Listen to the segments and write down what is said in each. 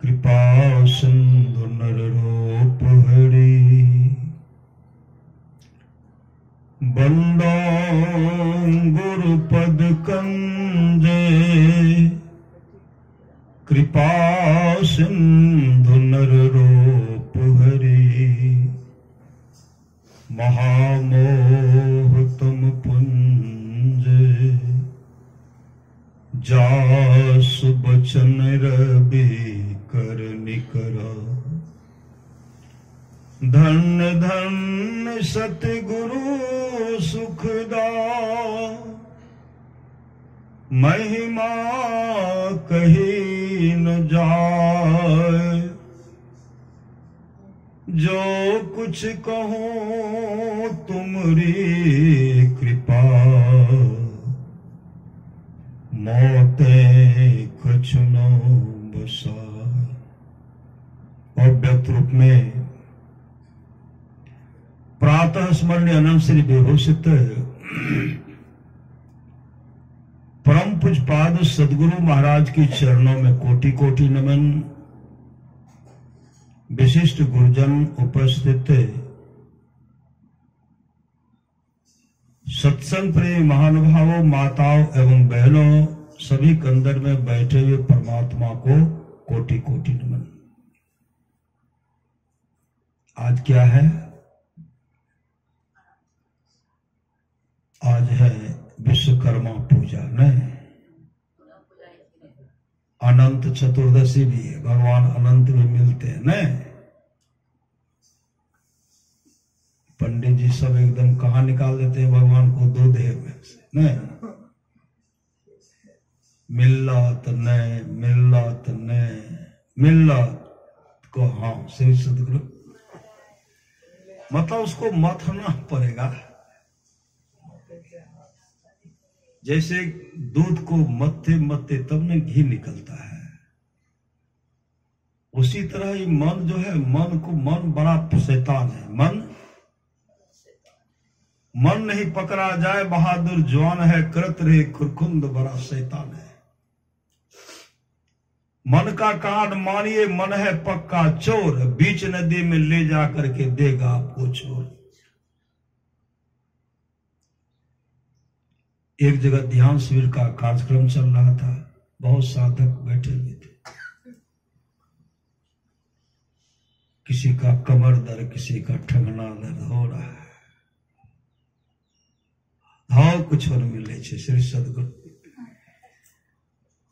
कृपा सिंधु नररूप हरि बंदो गुरुपद कंजे कृपा सिंधु नररूप हरि महामोह तुम पुंज जासु बचन रवि कर निकरा धन्य धन्य सतगुरु सुखदा महिमा कही न जाए जो कुछ कहूँ तुमरी कृपा मौते कछु न बसाए। और व्यक्त रूप में प्रातः स्मरणीय अनंत श्री विभूषित परम पूज्यपाद सदगुरु महाराज के चरणों में कोटि कोटि नमन। विशिष्ट गुरुजन उपस्थित सत्संग प्रेमी महानुभावों, माताओं एवं बहनों, सभी कंदर में बैठे हुए परमात्मा को कोटि कोटि नमन। आज क्या है? आज है विश्वकर्मा पूजा, नहीं? अनंत चतुर्दशी भी है, भगवान अनंत भी मिलते हैं, नहीं? पंडित जी सब एकदम कहाँ निकाल देते हैं भगवान को? दो देह में से, नहीं? मिल्लत नहीं, मिल्लत नहीं, मिल्लत को हाँ श्री सदगुरु मतलब उसको मथना पड़ेगा। जैसे दूध को मत्थे मत्थे तब न घी निकलता है, उसी तरह ही मन जो है, मन को, मन बड़ा शैतान है। मन नहीं पकड़ा जाए बहादुर जवान है, करत रहे खुरखुंद बड़ा शैतान है। मन का कांड मानिए, मन है पक्का चोर, बीच नदी में ले जा करके देगा आपको छोड़। एक जगह ध्यान शिविर का कार्यक्रम चल रहा था, बहुत साधक बैठे हुए थे। किसी का कमर दर्द, किसी का ठगना दर्द हो रहा है। भाव कुछ और मिले छे श्री सदगुरु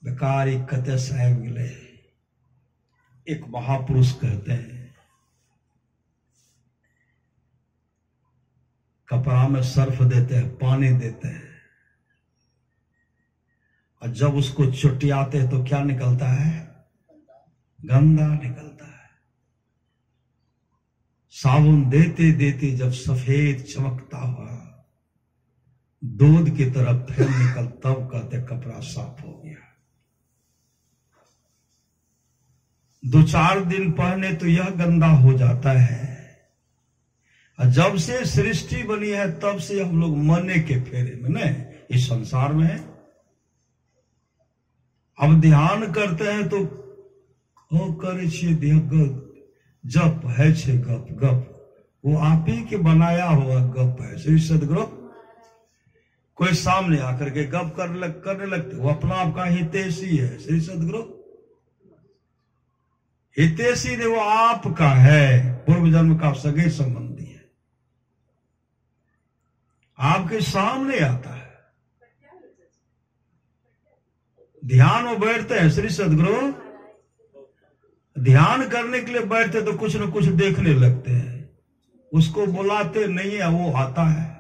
बेकारी कते साहेब मिले। एक महापुरुष कहते हैं कपड़ा में सर्फ देते हैं, पानी देते हैं, और जब उसको चुटियाते हैं तो क्या निकलता है? गंदा निकलता है। साबुन देते देते जब सफेद चमकता हुआ दूध की तरफ फिर निकल, तब कहते कपड़ा साफ हो गया। 2-4 दिन पहने तो यह गंदा हो जाता है। और जब से सृष्टि बनी है तब से हम लोग मरने के फेरे में, नहीं इस संसार में है। अब ध्यान करते हैं तो ओ करे छे जप है छे गप गप, वो आप ही के बनाया हुआ गप है श्री सदगुरु। कोई सामने आकर के गप करने लगते, वो अपना आपका हितैषी है श्री सदगुरु। हितैषी ने वो आपका है, पूर्व जन्म का सगे संबंधी है, आपके सामने आता है। ध्यान में बैठते हैं श्री सदगुरु, ध्यान करने के लिए बैठते तो कुछ न कुछ देखने लगते हैं, उसको बुलाते नहीं है, वो आता है।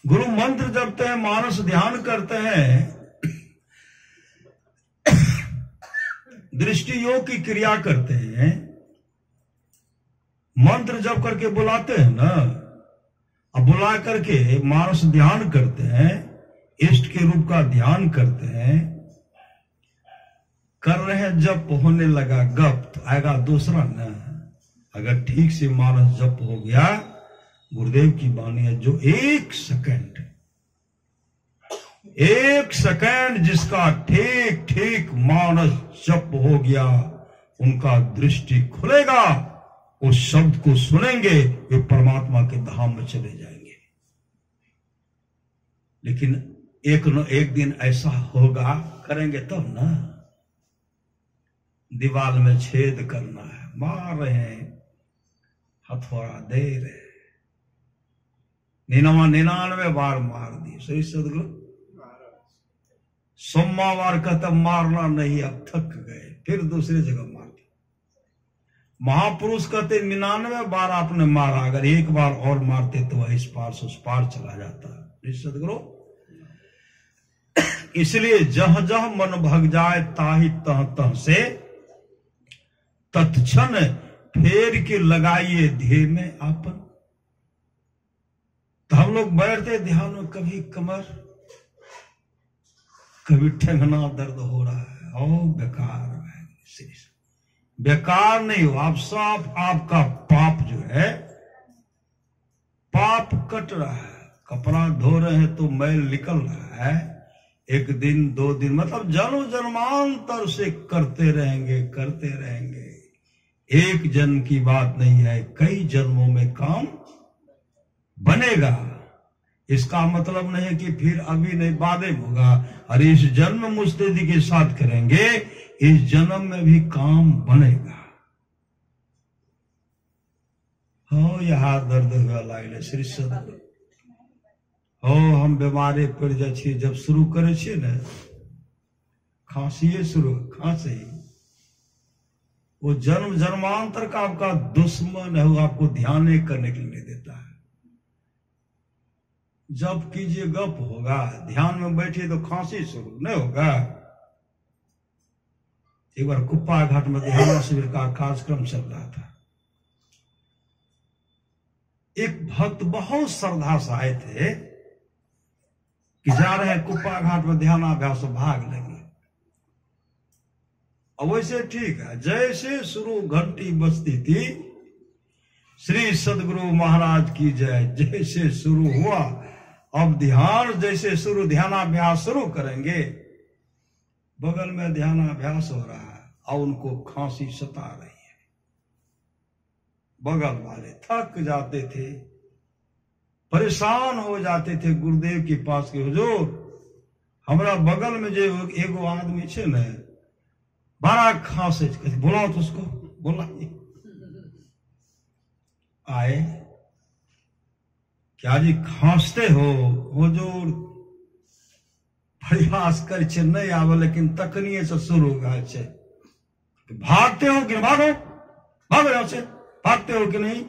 गुरु मंत्र जपते हैं, मानस ध्यान करते हैं, दृष्टि योग की क्रिया करते हैं, मंत्र जप करके बुलाते हैं ना, अब बुला करके मानस ध्यान करते हैं, इष्ट के रूप का ध्यान करते हैं, कर रहे हैं जप, होने लगा गप, तो आएगा दूसरा न। अगर ठीक से मानस जप हो गया, गुरुदेव की वाणी है, जो 1 सेकंड एक सेकंड जिसका ठीक ठीक मानस जप हो गया, उनका दृष्टि खुलेगा, उस शब्द को सुनेंगे, वे परमात्मा के धाम में चले जाएंगे। लेकिन एक न एक दिन ऐसा होगा, करेंगे तब ना। दीवार में छेद करना है, मार रहे हैं, हथौड़ा दे रहे, 99 बार मार दी। सही सदगुरु, सोमवार का तब मारना नहीं, अब थक गए, फिर दूसरी जगह मार दी। महापुरुष कहते 99 बार आपने मारा, अगर एक बार और मारते तो वह इस पार से उस पार चला जाता। सदगुरु, इसलिए जह जह मन भग जाए ताहि तह तह से तत्क्षण फेर के लगाइए ध्येय में आपन। तो हम लोग बैठते ध्यान में, कभी कमर, कभी ठेंगना दर्द हो रहा है, और बेकार है। बेकार नहीं हो, आप सब आपका पाप जो है, पाप कट रहा है। कपड़ा धो रहे हैं तो मैल निकल रहा है, एक दिन 2 दिन, मतलब जन्म जन्मांतर से करते रहेंगे, करते रहेंगे। एक जन्म की बात नहीं है, कई जन्मों में काम बनेगा। इसका मतलब नहीं है कि फिर अभी नहीं बाद में होगा, और इस जन्म मुस्तैदी के साथ करेंगे, इस जन्म में भी काम बनेगा। हो यहाँ दर्द हुआ लागले श्री सदगुरु, हो हम बीमारी पड़ जाए छियै, जब शुरू करे छियै ने, खांसी शुरू, खांसी, वो जन्म जन्मांतर का आपका दुश्मन है, वो आपको ध्यान नहीं करने के लिए नहीं देता है। जब कीजिए गप होगा, ध्यान में बैठिए तो खांसी शुरू नहीं होगा। एक बार कुप्पा घाट में ध्यान शिविर का कार्यक्रम चल रहा था, एक भक्त बहुत श्रद्धा से आए थे कि जा रहे हैं कुप्पा घाट में ध्यानाभ्यास, भाग लेंगे। अब वैसे ठीक है, जैसे शुरू घंटी बजती थी, श्री सदगुरु महाराज की जय, जैसे शुरू हुआ, अब ध्यान जैसे शुरू, ध्यानाभ्यास शुरू करेंगे, बगल में ध्यानाभ्यास हो रहा है और उनको खांसी सता रही है। बगल वाले थक जाते थे, परेशान हो जाते थे गुरुदेव के पास के, हुजूर हमारा बगल में जो एगो आदमी छे न, बड़ा खांसे, बुलाओ तो उसको, बुलाइए। आए, क्या जी खांसते हो? हुजूर प्रयास कर छे नहीं आवे, लेकिन तकनीय से शुरू होगा छे। भागते हो कि भागो, भाग रहे से, भागते हो कि नहीं?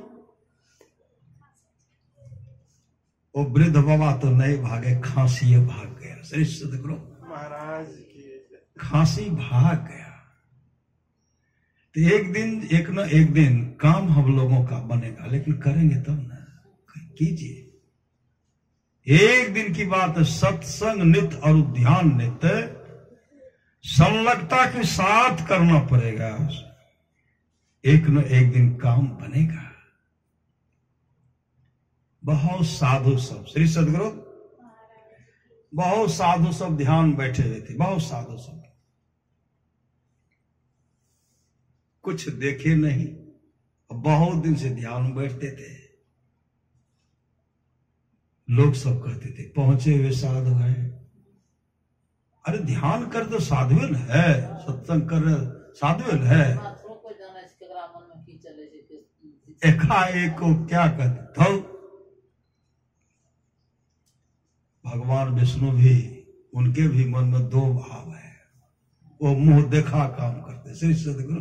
वो वृद्ध बाबा तो नहीं भागे, खांसी भाग गया। श्री सदगुरु महाराज की खांसी भाग गया। तो एक दिन, एक न एक दिन काम हम लोगों का बनेगा, लेकिन करेंगे तब ना, कीजिए। एक दिन की बात है, सत्संग नित्य और ध्यान नित्य संलग्नता के साथ करना पड़ेगा, एक न एक दिन काम बनेगा। बहुत साधु सब, श्री सदगुरु बहुत साधु सब ध्यान बैठे हुए थे, बहुत साधु सब, कुछ देखे नहीं, बहुत दिन से ध्यान में बैठते थे। लोग सब कहते थे पहुंचे हुए साधु हैं। अरे ध्यान कर तो साधुन है, सत्संग कर साधुन है। एकाएक को क्या कहते, भगवान विष्णु भी, उनके भी मन में 2 भाव है, वो मुंह देखा काम करते। श्री सदगुरु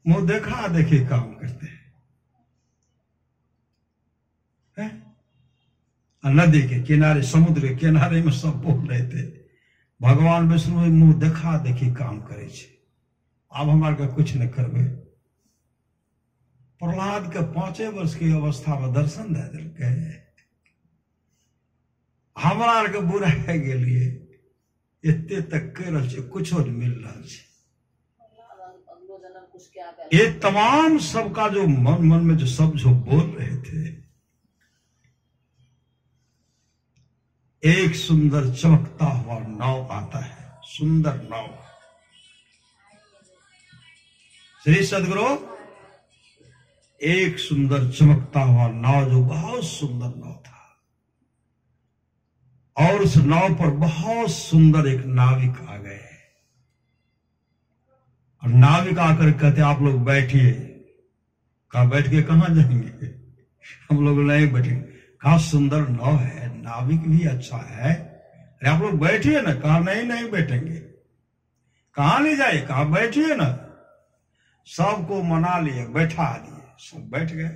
मुंह देखा देखी काम करते हैं। नदी के किनारे, समुद्र के किनारे में सब बोल रहे थे, भगवान विष्णु मुंह देखा देखी काम करे छे। अब हमारे का कुछ न करबे। प्रहलाद के 5 वर्ष की अवस्था में दर्शन दे दिलके, हमारा के बुरा है गेलिए, इतने तक कर रहे छे, कुछ नहीं मिल रहा छे। ये तमाम सबका जो मन में जो सब जो बोल रहे थे, एक सुंदर चमकता हुआ नाव आता है, सुंदर नाव। श्री सदगुरु, एक सुंदर चमकता हुआ नाव, जो बहुत सुंदर नाव था, और उस नाव पर बहुत सुंदर एक नाविक आ गए। और नाविक आकर कहते, आप लोग बैठिए। कहा, बैठ के कहां जाएंगे, हम लोग नहीं बैठेंगे। कहा, सुंदर नाव है, नाविक भी अच्छा है, अरे आप लोग बैठिए ना। कहा, नहीं बैठेंगे। कहां ले जाए, कहा बैठिए ना। सबको मना लिए, बैठा दिए, सब बैठ गए।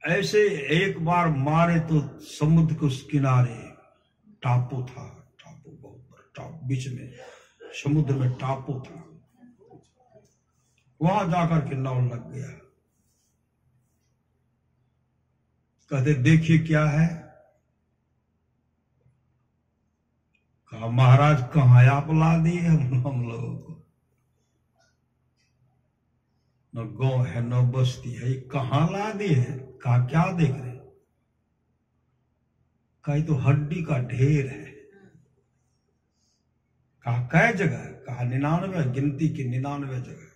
ऐसे एक बार मारे तो समुद्र के उस किनारे टापू था, टापू बहुत बड़ा टापू, बीच में समुद्र में टापू था, वहां जाकर के नाव लग गया। कहते, देखिए क्या है। कहा, महाराज कहां आप ला दिए हम लोगों को, न गांव है न बस्ती है, कहां ला दिए। कहा, क्या देख रहे। कहा, तो हड्डी का ढेर है। कहा, कै जगह। कहा, 99, गिनती की 99 जगह।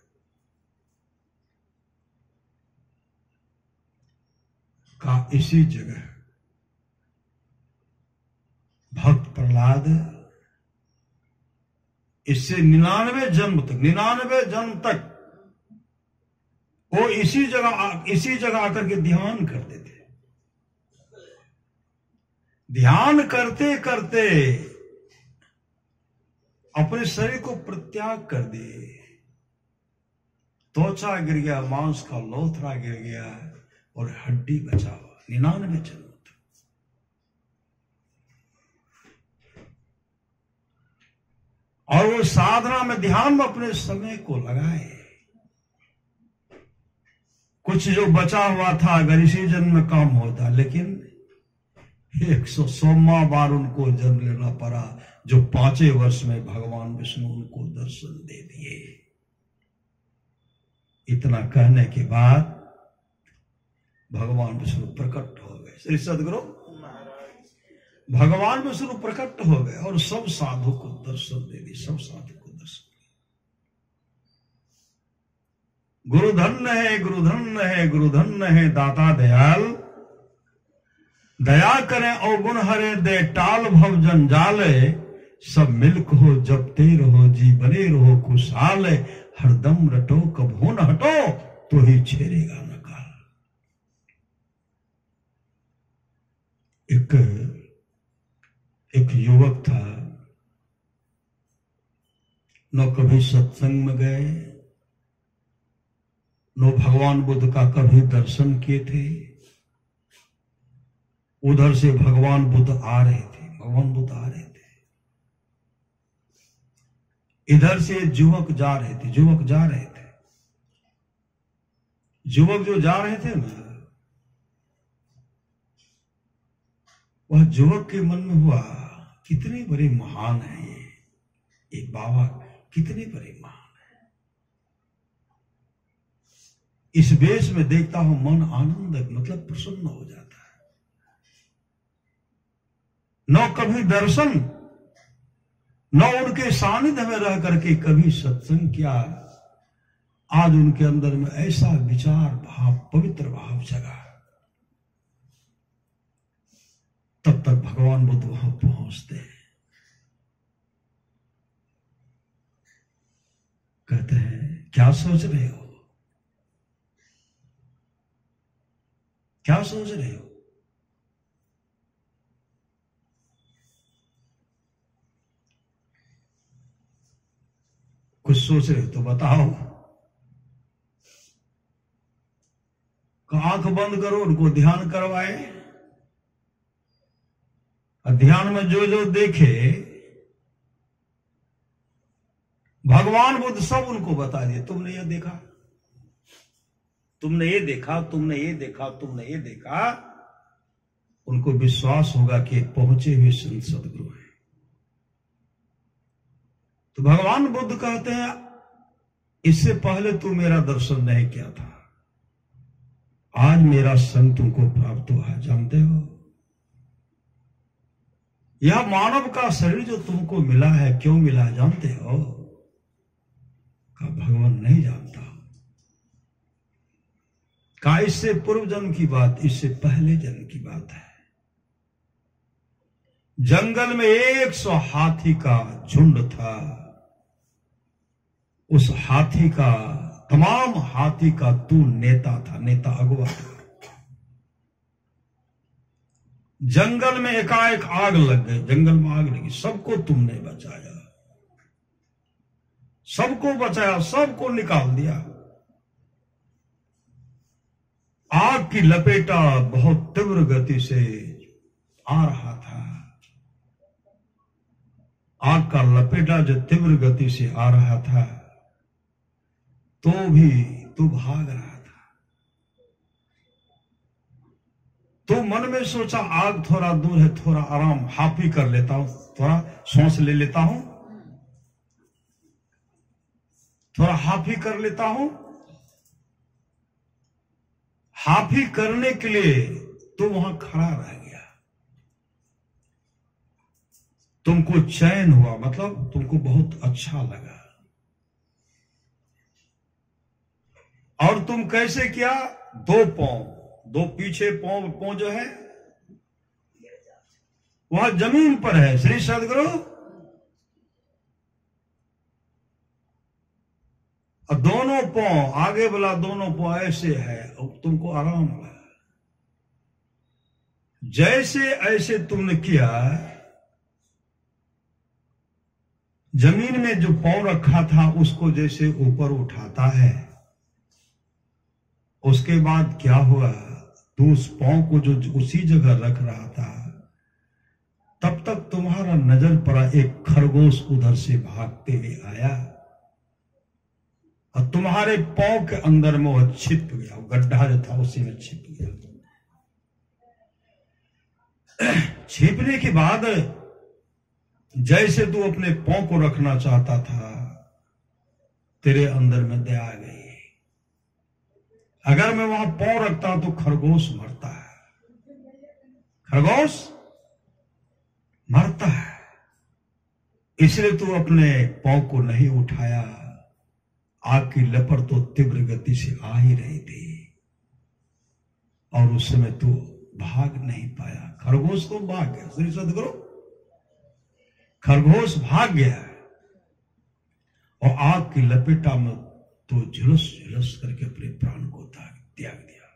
कहा, इसी जगह भक्त प्रहलाद इससे 99 जन्म तक वो इसी जगह आकर के ध्यान करते थे। ध्यान करते करते अपने शरीर को परित्याग कर दिए। त्वचा गिर गया, मांस का लोथरा गिर गया, और हड्डी बचा हुआ। 99 जन्म तक। और वो साधना में, ध्यान में अपने समय को लगाए। कुछ जो बचा हुआ था अगर इसी जन्म में काम होता, लेकिन 116वां बार उनको जन्म लेना पड़ा, जो 5वें वर्ष में भगवान विष्णु उनको दर्शन दे दिए। इतना कहने के बाद भगवान विष्णु प्रकट हो गए। श्री सदगुरु, भगवान विष्णु प्रकट हो गए और सब साधु को दर्शन दे दी, सब साधु को दर्शन। गुरु धन्य है, गुरु धन्य है, गुरु धन्य है, दाता दयाल, दया करें अवगुण हरे, दे टाल भव जंजाले, सब मिल्क हो जपते रहो, जी बने रहो खुशहाल, हरदम रटो कभो न हटो, तो ही छेड़ेगा न काल। एक युवक था, न कभी सत्संग में गए, न भगवान बुद्ध का कभी दर्शन किए थे। उधर से भगवान बुद्ध आ रहे थे, इधर से युवक जा रहे थे। युवक जो जा रहे थे ना, वह युवक के मन में हुआ, कितने बड़े महान है ये बाबा, कितने बड़े महान है। इस वेश में देखता हूं मन आनंद मतलब प्रसन्न हो जाता है। न कभी दर्शन, न उनके सानिध्य में रह करके कभी सत्संग किया, आज उनके अंदर में ऐसा विचार भाव, पवित्र भाव जगा। तब तक भगवान बुद्ध वहां पहुंचते हैं, कहते हैं, क्या सोच रहे हो, क्या सोच रहे हो। कुछ सोच रहे हो तो बताओ। आंख बंद करो, उनको ध्यान करवाए, और ध्यान में जो जो देखे भगवान बुद्ध सब उनको बता दिए। तुमने ये देखा, तुमने ये देखा, तुमने ये देखा, तुमने ये देखा। उनको विश्वास होगा कि पहुंचे हुए संत सदगुरु हैं। तो भगवान बुद्ध कहते हैं, इससे पहले तू मेरा दर्शन नहीं किया था, आज मेरा संग तुमको प्राप्त हुआ है। जानते हो यह मानव का शरीर जो तुमको मिला है, क्यों मिला है जानते हो? का भगवान नहीं जानता। का इससे पूर्व जन्म की बात, इससे पहले जन्म की बात है। जंगल में 100 हाथी का झुंड था। उस हाथी का, तमाम हाथी का तू नेता था, नेता अगुवा था। जंगल में एकाएक आग लग गई, जंगल में आग लगी, सबको तुमने बचाया, सबको बचाया, सबको निकाल दिया। आग की लपेटा बहुत तीव्र गति से आ रहा था। आग का लपेटा जो तीव्र गति से आ रहा था, तो भी तू भाग रहा था। तो मन में सोचा आग थोड़ा दूर है, थोड़ा आराम हाफी कर लेता हूं, थोड़ा सांस ले लेता हूं, थोड़ा हाफी कर लेता हूं। हाफी करने के लिए तो वहां खड़ा रह गया। तुमको चैन हुआ, मतलब तुमको बहुत अच्छा लगा। और तुम कैसे किया? 2 पांव, 2 पीछे पांव जो है वह जमीन पर है। श्री सदगुरु, और दोनों पांव, आगे वाला दोनों पांव ऐसे है, और तुमको आराम लगा। जैसे ऐसे तुमने किया, जमीन में जो पांव रखा था उसको जैसे ऊपर उठाता है, उसके बाद क्या हुआ? तो उस पांव को जो उसी जगह रख रहा था, तब तक तुम्हारा नजर पड़ा एक खरगोश उधर से भागते हुए आया, और तुम्हारे पांव के अंदर में वह छिप गया। गड्ढा जो था उसी में छिप गया। छिपने के बाद जैसे तू अपने पांव को रखना चाहता था, तेरे अंदर में दया आ गई। अगर मैं वहां पांव रखता तो खरगोश मरता है, खरगोश मरता है। इसलिए तू अपने पांव को नहीं उठाया। आग की लपट तो तीव्र गति से आ ही रही थी, और उस समय तू भाग नहीं पाया। खरगोश तो भाग गया। श्री सदगुरु, खरगोश भाग गया, और आग की लपेटा में तो झुलस झुलस करके अपने प्राण को त्याग दिया।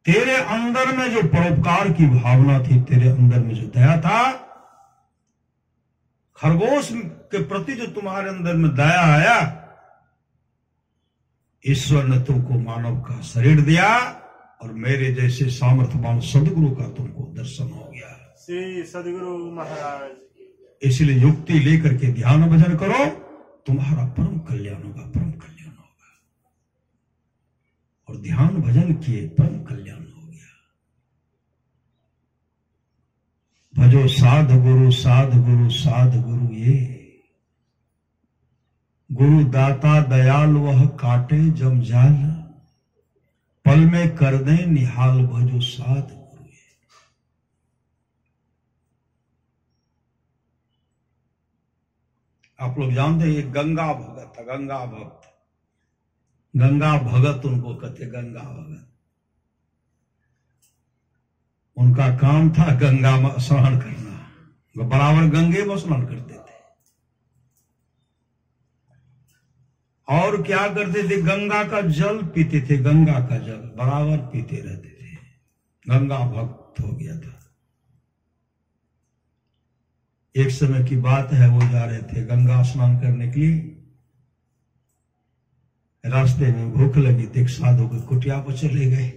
तेरे अंदर में जो परोपकार की भावना थी, तेरे अंदर में जो दया था, खरगोश के प्रति जो तुम्हारे अंदर में दया आया, ईश्वर ने तुमको मानव का शरीर दिया, और मेरे जैसे सामर्थ्यवान सदगुरु का तुमको दर्शन हो गया। श्री सदगुरु महाराज। इसलिए युक्ति लेकर के ध्यान भजन करो, तुम्हारा परम कल्याण होगा, परम कल्याण होगा। और ध्यान भजन किए, परम कल्याण हो गया। भजो साध गुरु, साध गुरु, साध गुरु ये। गुरु दाता दयाल वह काटे जमजाल, पल में कर दे निहाल। भजो साध गुरु ये। आप लोग जानते हैं, ये गंगा भगत था, गंगा भक्त, गंगा भगत उनको कहते, गंगा भगत। उनका काम था गंगा में स्नान करना, वो बराबर गंगे में स्नान करते थे। और क्या करते थे? गंगा का जल पीते थे, गंगा का जल बराबर पीते रहते थे। गंगा भक्त हो गया था। एक समय की बात है, वो जा रहे थे गंगा स्नान करने के लिए। रास्ते में भूख लगी तो एक साधु की कुटिया पर चले गए।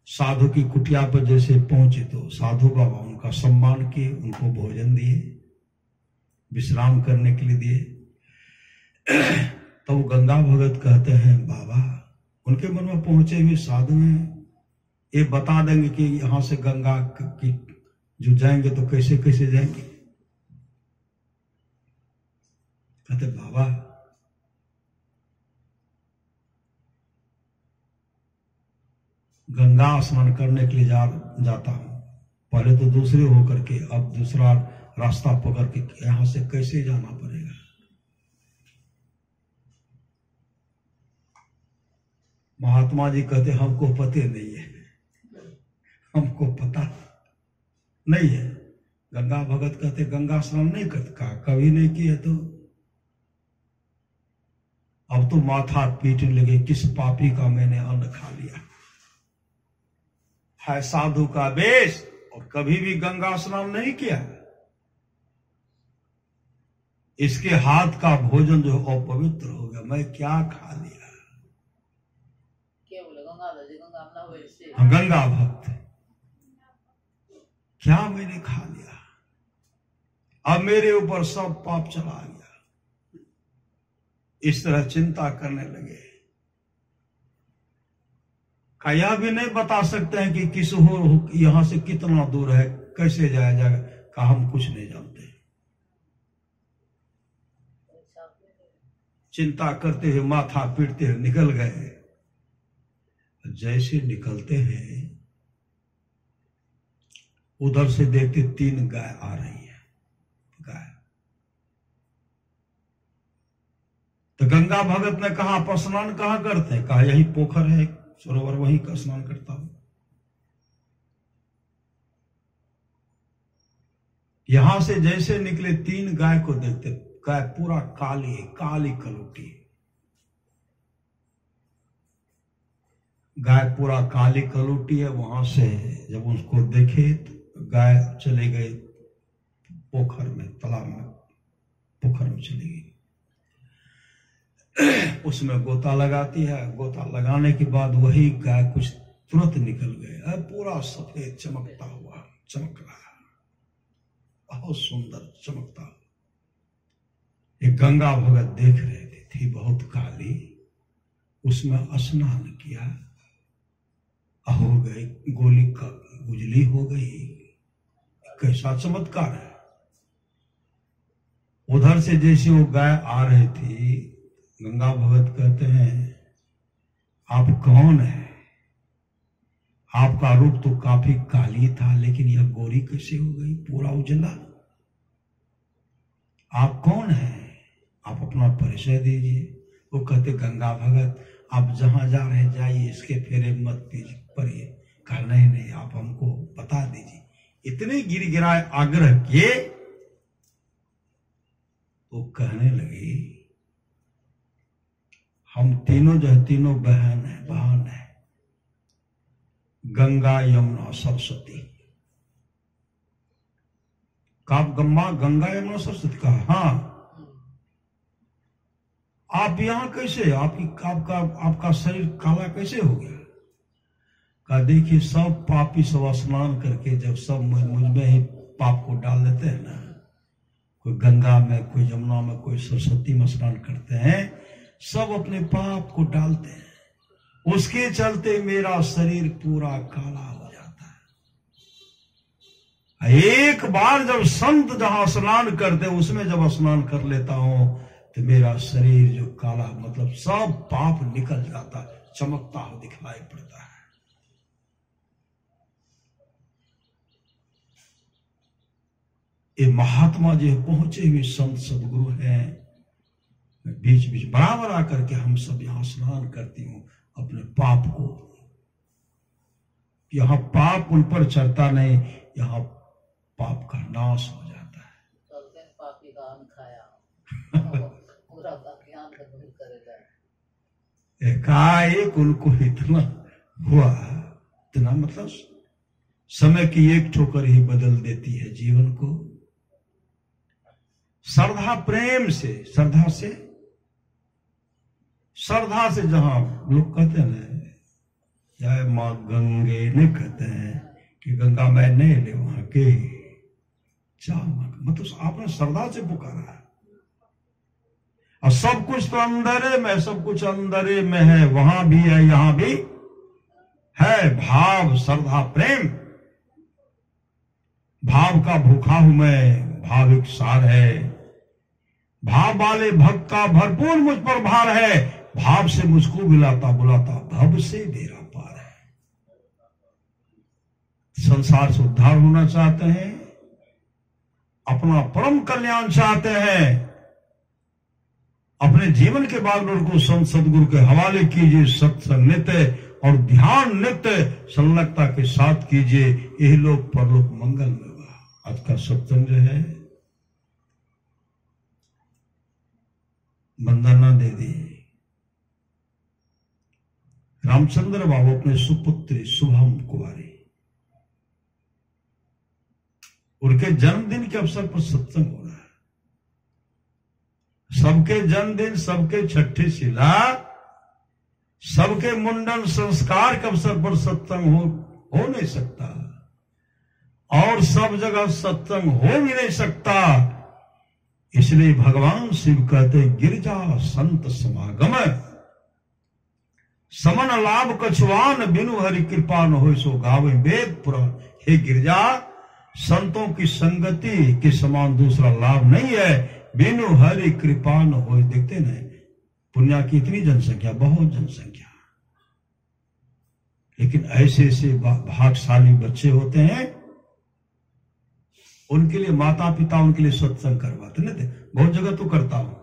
साधु की कुटिया पर जैसे पहुंचे तो साधु बाबा उनका सम्मान किए, उनको भोजन दिए, विश्राम करने के लिए दिए। तो गंगा भगत कहते हैं, बाबा, उनके मन में पहुंचे हुए साधु हैं, ये बता देंगे कि यहां से गंगा की जो जाएंगे तो कैसे कैसे जाएंगे। कहते, बाबा गंगा स्नान करने के लिए जाता हूं, पहले तो दूसरे होकर के अब दूसरा रास्ता पकड़ के यहां से कैसे जाना पड़ेगा। महात्मा जी कहते हमको पते नहीं है, हमको पता नहीं है। गंगा भगत कहते गंगा स्नान नहीं करता, कभी नहीं किए तो अब तो माथा पीटने लगे, किस पापी का मैंने अन्न खा लिया। है साधु का वेश और कभी भी गंगा स्नान नहीं किया, इसके हाथ का भोजन जो अपवित्र हो गया, मैं क्या खा लिया। गंगा भक्त क्या मैंने खा लिया, अब मेरे ऊपर सब पाप चला गया। इस तरह चिंता करने लगे। का यह भी नहीं बता सकते हैं कि किस हो यहां से कितना दूर है, कैसे जाया जाएगा, का हम कुछ नहीं जानते। चिंता करते हुए माथा पीटते हुए निकल गए। जैसे निकलते हैं उधर से देखते 3 गाय आ रही है। गाय तो गंगा भगत ने कहा आप स्नान कहाँ करते हैं? कहा यही पोखर है सरोवर, वहीं का स्नान करता हूं। यहां से जैसे निकले 3 गाय को देखते, गाय पूरा काली है, काली कलूटी। गाय पूरा काली कलूटी है। वहां से जब उसको देखे तो गाय चले गए पोखर में, तालाब में, पोखर में चली गई। उसमें गोता लगाती है। गोता लगाने के बाद वही गाय कुछ तुरंत निकल गए। पूरा सफेद चमकता हुआ, चमक रहा, बहुत सुंदर चमकता। एक गंगा भगत देख रहे थे, थी बहुत काली, उसमें स्नान किया, हो गई, गोली का उजली हो गई। कैसा चमत्कार है। उधर से जैसे वो गाय आ रही थी, गंगा भगत कहते हैं आप कौन है? आपका रूप तो काफी काली था, लेकिन यह गोरी कैसे हो गई, पूरा उजला? आप कौन है? आप अपना परिचय दीजिए। वो कहते गंगा भगत आप जहां जा रहे जाइए, इसके फेरे मत पड़िए। कहा नहीं नहीं, आप हमको बता दीजिए। इतने गिरगिराए आग्रह किए तो कहने लगी हम तीनों जो है, तीनों बहन है, गंगा यमुना सरस्वती। कब गंगा यमुना सरस्वती? कहा हाँ। आप यहां कैसे? आपका शरीर काला कैसे हो गया? कहा देखिए सब पापी सब स्नान करके जब सब मुझ में ही पाप को डाल देते हैं ना, कोई गंगा में, कोई यमुना में, कोई सरस्वती में स्नान करते हैं, सब अपने पाप को डालते हैं। उसके चलते मेरा शरीर पूरा काला हो जाता है। एक बार जब संत जहां स्नान करते उसमें जब स्नान कर लेता हूं तो मेरा शरीर जो काला, मतलब सब पाप निकल जाता है, चमकता हुआ दिखलाई पड़ता है। ये महात्मा जी पहुंचे हुए संत सदगुरु हैं। बीच बीच बराबर आकर के हम सब यहां स्नान करती हूं अपने पाप को। यहां पाप उन पर चढ़ता नहीं, यहां पाप का नाश हो जाता है। पापी का अन्न खाया पूरा पापी अन्न करेगा। एकाएक उनको इतना हुआ, इतना मतलब समय की एक ठोकर ही बदल देती है जीवन को। श्रद्धा प्रेम से, श्रद्धा से जहां लोग कहते हैं ना, जय मां गंगे ने कहते हैं कि गंगा मैं नहीं ले वहां के मतलब आपने श्रद्धा से पुकारा है। और सब कुछ तो अंदरे में, सब कुछ अंदरे में है, वहां भी है यहां भी है। भाव, श्रद्धा, प्रेम, भाव का भूखा हूं मैं, भाव एक सार है। भाव वाले भक्त का भरपूर मुझ पर भार है, भाव से मुझको बुलाता बुलाता भव से मेरा पार है। संसार से उद्धार होना चाहते हैं, अपना परम कल्याण चाहते हैं, अपने जीवन के बागडोर को संत सदगुरु के हवाले कीजिए। सत्संग नित्य और ध्यान नित्य संलग्नता के साथ कीजिए, यही लोग परलोक मंगल में होगा। आज का सत्संग जो है वंदना दे दी। रामचंद्र बाबू अपने सुपुत्री शुभम कुमारी, उनके जन्मदिन के अवसर पर सत्संग हो रहा है। सबके जन्मदिन, सबके छठी शिला, सबके मुंडन संस्कार के अवसर पर सत्संग हो नहीं सकता, और सब जगह सत्संग हो भी नहीं सकता। इसलिए भगवान शिव कहते गिरजा संत समागम, समन लाभ कछुआन बिनु हरि कृपा न हो सो गावे वेद पुराण। हे गिरजा, संतों की संगति के समान दूसरा लाभ नहीं है, बिनु हरि कृपा न हो। देखते न पुण्य की इतनी जनसंख्या, बहुत जनसंख्या, लेकिन ऐसे ऐसे भाग्यशाली बच्चे होते हैं, उनके लिए माता पिता उनके लिए सत्संग करवाते नहीं। बहुत जगह तो करता हूं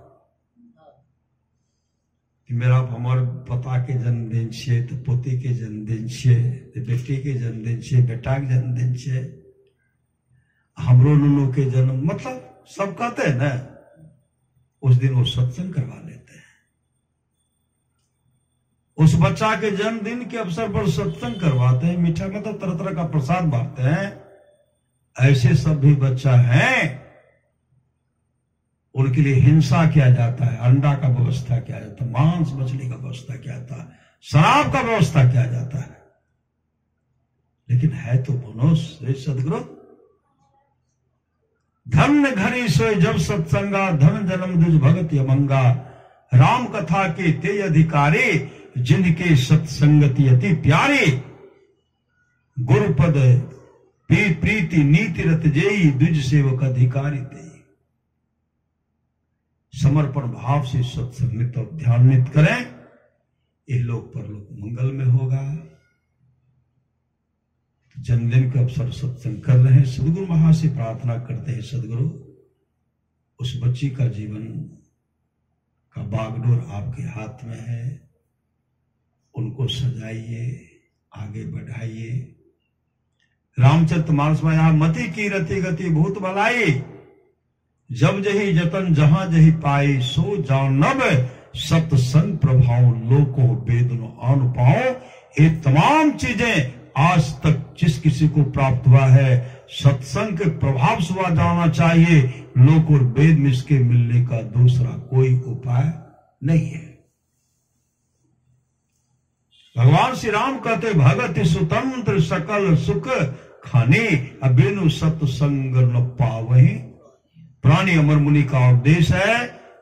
कि मेरा हमारे पता के जन्मदिन छे तो पोती के जन्मदिन छे तो बेटी के जन्मदिन छे, बेटा के जन्मदिन छे, हमरो नुनू के जन्म, मतलब सब कहते हैं ना, उस दिन वो सत्संग करवा लेते हैं। उस बच्चा के जन्मदिन के अवसर पर सत्संग करवाते हैं, मीठा मतलब तरह तरह का प्रसाद बांटते हैं। ऐसे सब भी बच्चा हैं, उनके लिए हिंसा किया जाता है, अंडा का व्यवस्था किया जाता है, मांस मछली का व्यवस्था किया जाता है, शराब का व्यवस्था किया जाता है। लेकिन है तो मनुष्य सदगुरु, धन्य घड़ी सोए जब सत्संगा, धन जन्म दुज भगत यमंगा। राम कथा के ते अधिकारी, जिनके सत्संगति अति प्यारी। गुरुपद प्रीति नीति रत जेई, द्विज सेवक अधिकारी ते। समर्पण भाव से सत्संग नित्य और ध्यान नित्य करें, ये लोग परलोक मंगल में होगा। जन्मदिन के अवसर सत्संग कर रहे हैं, सदगुरु महा से प्रार्थना करते हैं, सदगुरु उस बच्ची का जीवन का बागडोर आपके हाथ में है, उनको सजाइए, आगे बढ़ाइए। रामचरितमानस में यहां मति की रति गति भूत भलाई, जब जही जतन जहां जही पाई, सो जानब सत्संग प्रभाव, लोको वेदनो आन पाओ। ये तमाम चीजें आज तक जिस किसी को प्राप्त हुआ है, सत्संग के प्रभाव से हुआ जाना चाहिए। लोक और वेद में इसके मिलने का दूसरा कोई उपाय नहीं है। भगवान श्री राम कहते भगति स्वतंत्र सकल सुख खाने, अबेनु सत्संग न पावहि। प्राणी अमर मुनि का उपदेश है,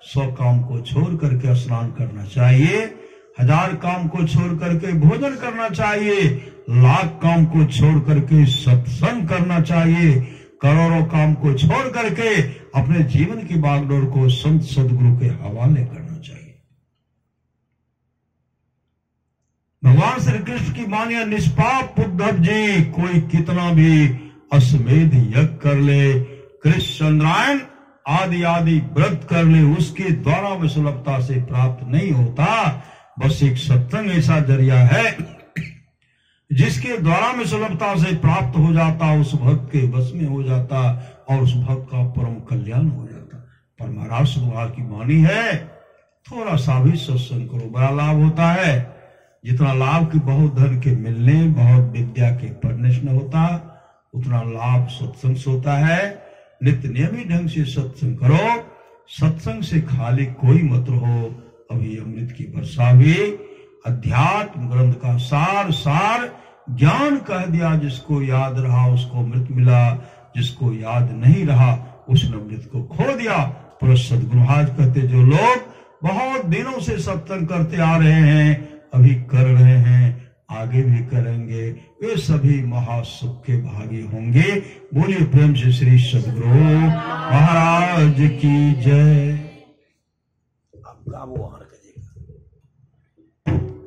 100 काम को छोड़ करके स्नान करना चाहिए, 1000 काम को छोड़ करके भोजन करना चाहिए, 1,00,000 काम को छोड़ करके सत्संग करना चाहिए, करोड़ों काम को छोड़ करके अपने जीवन की बागडोर को संत सदगुरु के हवाले करना चाहिए। भगवान श्री कृष्ण की मानिया निष्पाप उद्धव जी, कोई कितना भी अश्वमेध यज्ञ कर ले, कृष्ण चंद्रायण आदि आदि व्रत कर ले, उसके द्वारा वह सुलभता से प्राप्त नहीं होता। बस एक सत्संग ऐसा जरिया है जिसके द्वारा में सुलभता से प्राप्त हो जाता, उस भक्त के बस में हो जाता और उस भक्त का परम कल्याण हो जाता। पर महाराज सुधार की वाणी है, थोड़ा सा भी सत्संग करो, बड़ा लाभ होता है। जितना लाभ की बहुत धन के मिलने, बहुत विद्या के पढ़ने से न होता, उतना लाभ सत्संग से होता है। नित्य नियमित ढंग से सत्संग करो, सत्संग से खाली कोई मत रहो। अभी अमृत की वर्षा हुई, अध्यात्म ग्रंथ का सार ज्ञान कह दिया। जिसको याद रहा उसको अमृत मिला, जिसको याद नहीं रहा उसने अमृत को खो दिया। पर सदगुरु महाराज कहते जो लोग बहुत दिनों से सत्संग करते आ रहे हैं, अभी कर रहे हैं, आगे भी करेंगे, वे सभी महासुख के भागी होंगे। बोलिए प्रेम से श्री सदगुरु महाराज की जय।